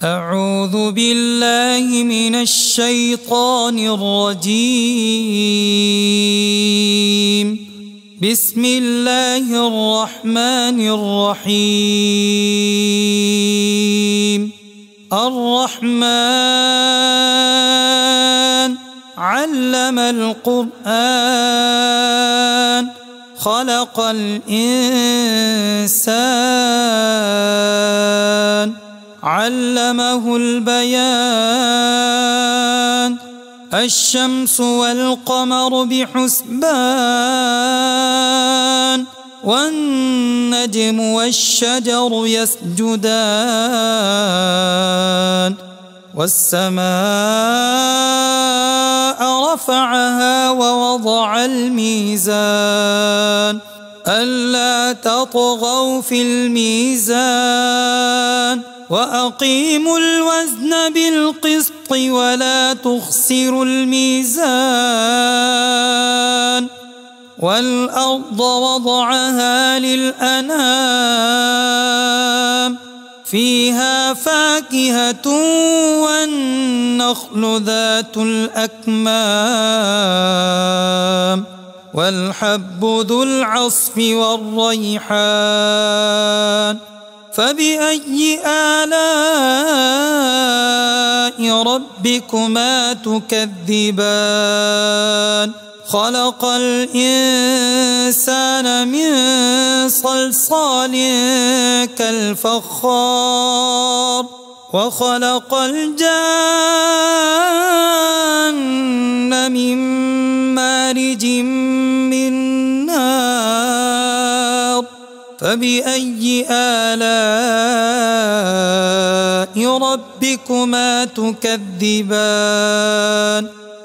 أعوذ بالله من الشيطان الرجيم. بسم الله الرحمن الرحيم. الرحمن علم القرآن خلق الإنسان علمه البيان. الشمس والقمر بحسبان والنجم والشجر يسجدان والسماء رفعها ووضع الميزان ألا تطغوا في الميزان وأقيموا الوزن بالقسط ولا تخسروا الميزان. والأرض وضعها للأنام فيها فاكهة والنخل ذات الأكمام والحب ذو العصف والريحان. فبأي آلاء ربكما تكذبان؟ خلق الإنسان من صلصال كالفخار وخلق الجان من مارج من نار. فبأي آلاء ربكما تكذبان؟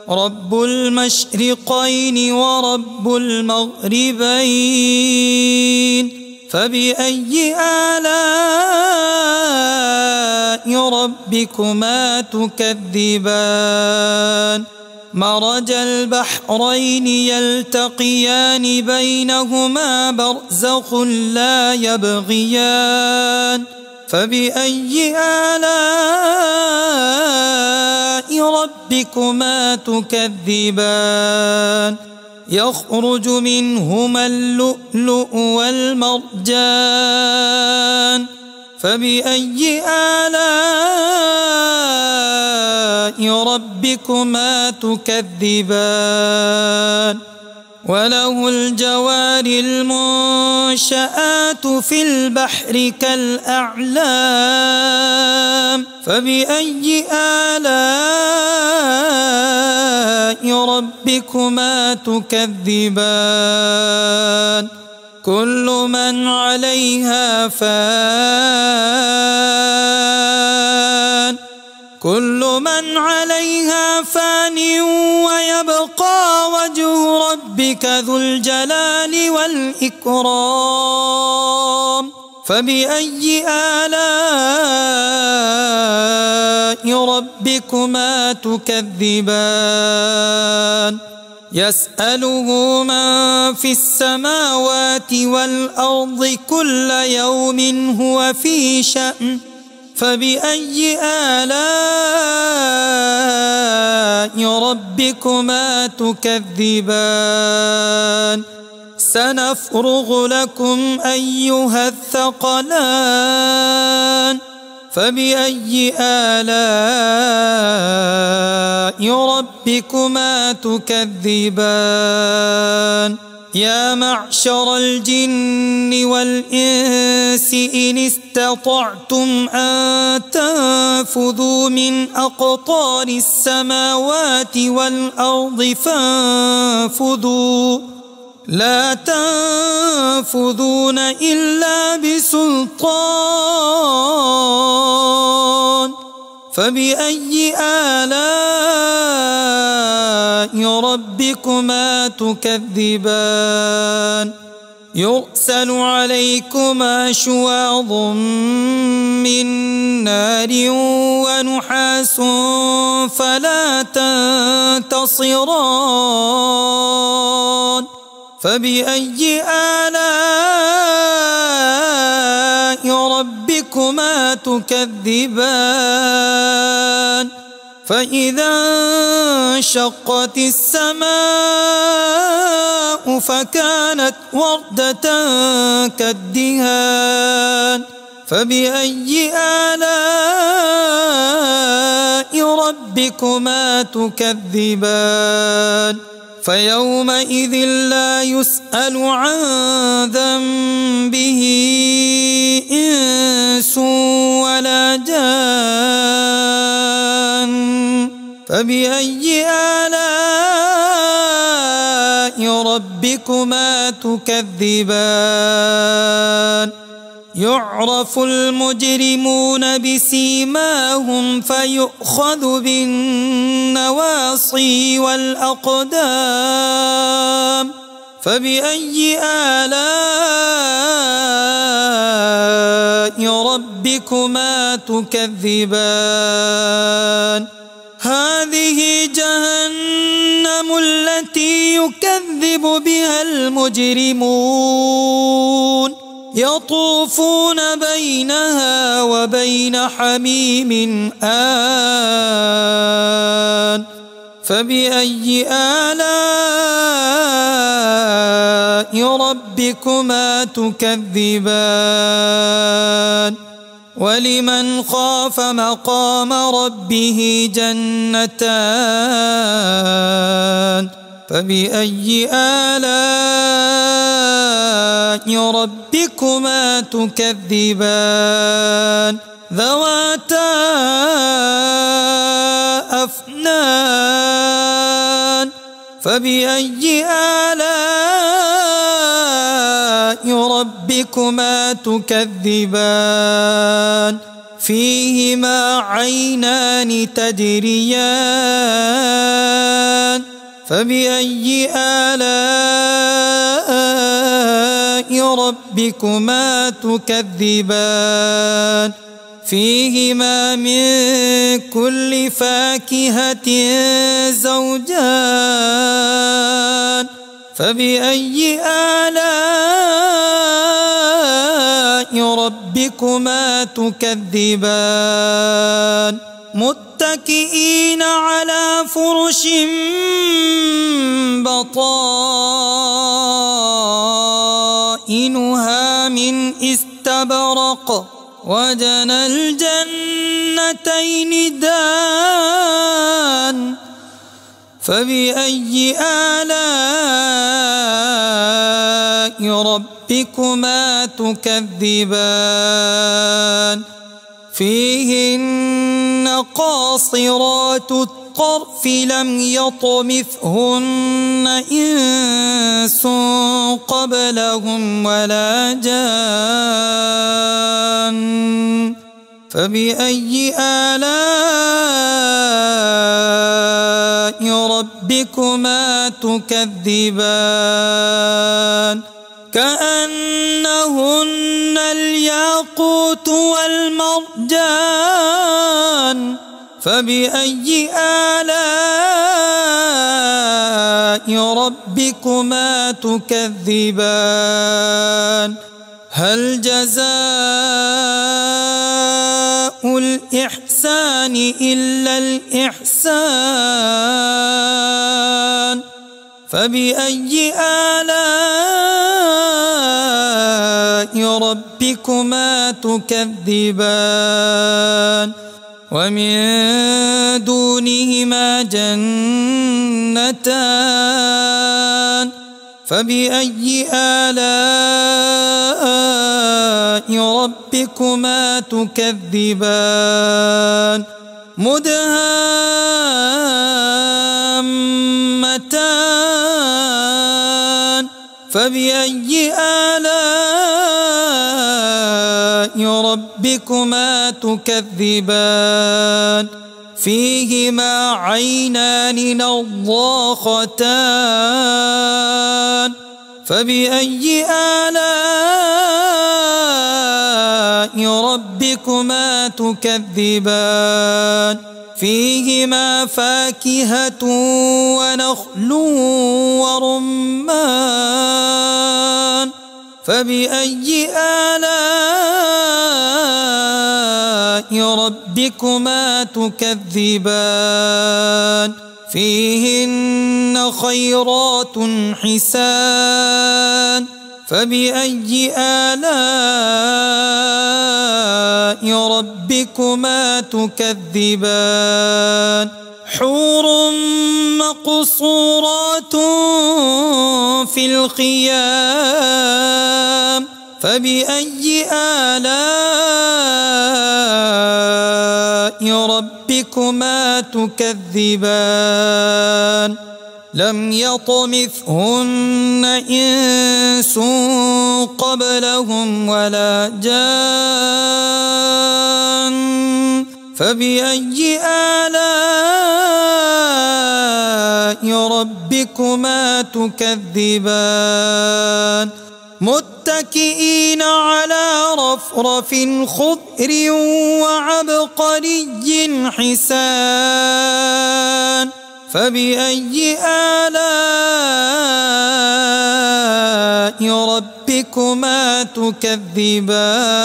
رب المشرقين ورب المغربين. فبأي آلاء ربكما تكذبان؟ مرج البحرين يلتقيان بينهما برزخ لا يبغيان. فبأي آلاء ربكما تكذبان؟ يخرج منهما اللؤلؤ والمرجان. فبأي آلاء ربكما تكذبان؟ وله الجوار المنشآت في البحر كالأعلام. فبأي آلاء ربكما تكذبان؟ كل من عليها فان ويبقى وجه ربك ذو الجلال والإكرام. فبأي آلاء ربكما تكذبان؟ يسأله من في السماوات والأرض كل يوم هو في شأن. فبأي آلاء ربكما تكذبان؟ سنفرغ لكم أيها الثقلان. فبأي آلاء ربكما تكذبان؟ يا معشر الجن والإنس إن استطعتم أن تنفذوا من أقطار السماوات والأرض فانفذوا لا تنفذون إلا بسلطان. فبأي آلاء ربكما تكذبان؟ يرسل عليكما شواظ من نار ونحاس فلا تنتصران. فبأي آلاء ربكما ربكما تكذبان فإذا انشقت السماء فكانت وردة كالدهان فبأي آلاء ربكما تكذبان فيومئذ لا يسأل عن ذنبه إنس ولا جان فبأي آلاء ربكما تكذبان يعرف المجرمون بسيماهم فيؤخذ بالنواصي والأقدام فبأي آلاء ربكما تكذبان هذه جهنم التي يكذب بها المجرمون يطوفون بينها وبين حميم آن فبأي آلاء ربكما تكذبان ولمن خاف مقام ربه جنتان فبأي آلاء ربكما تكذبان ذواتا أفنان فبأي آلاء ربكما تكذبان فيهما عينان تجريان فبأي آلاء ربكما تكذبان فيهما من كل فاكهة زوجان فبأي آلاء ربكما تكذبان متكئين على فرش بطائنها من استبرق وجنى الجنتين دان فبأي آلاء ربكما تكذبان فيهن قاصرات الطرف لم يطمثهن إنس قبلهم ولا جان فبأي آلاء ربكما تكذبان كأنهن الياقوت والمرجان فبأي آلاء ربكما تكذبان هل جزاء الإحسان إلا الإحسان فبأي آلاء ربكما تكذبان ومن دونهما جنتان فبأي آلاء ربكما تكذبان مدهامتان فبأي آلاء ربكما تكذبان فيهما عينان نضاختان فبأي آلاء ربكما تكذبان فيهما فاكهة ونخل ورمان فبأي آلاء ربكما تكذبان فيهن خيرات حسان فبأي آلاء ربكما تكذبان حور مقصورات في الخيام فبأي آلاء ربكما تكذبان لم يطمثهن إنس قبلهم ولا جان فبأي آلاء ربكما تكذبان متكئين على رفرف خضر وعبقري حسان فبأي آلاء ربكما تكذبان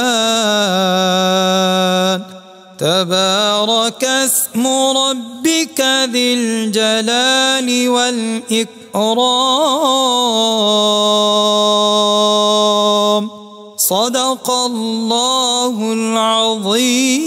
تبارك اسم ربك ذي الجلال والإكرام صدق الله العظيم.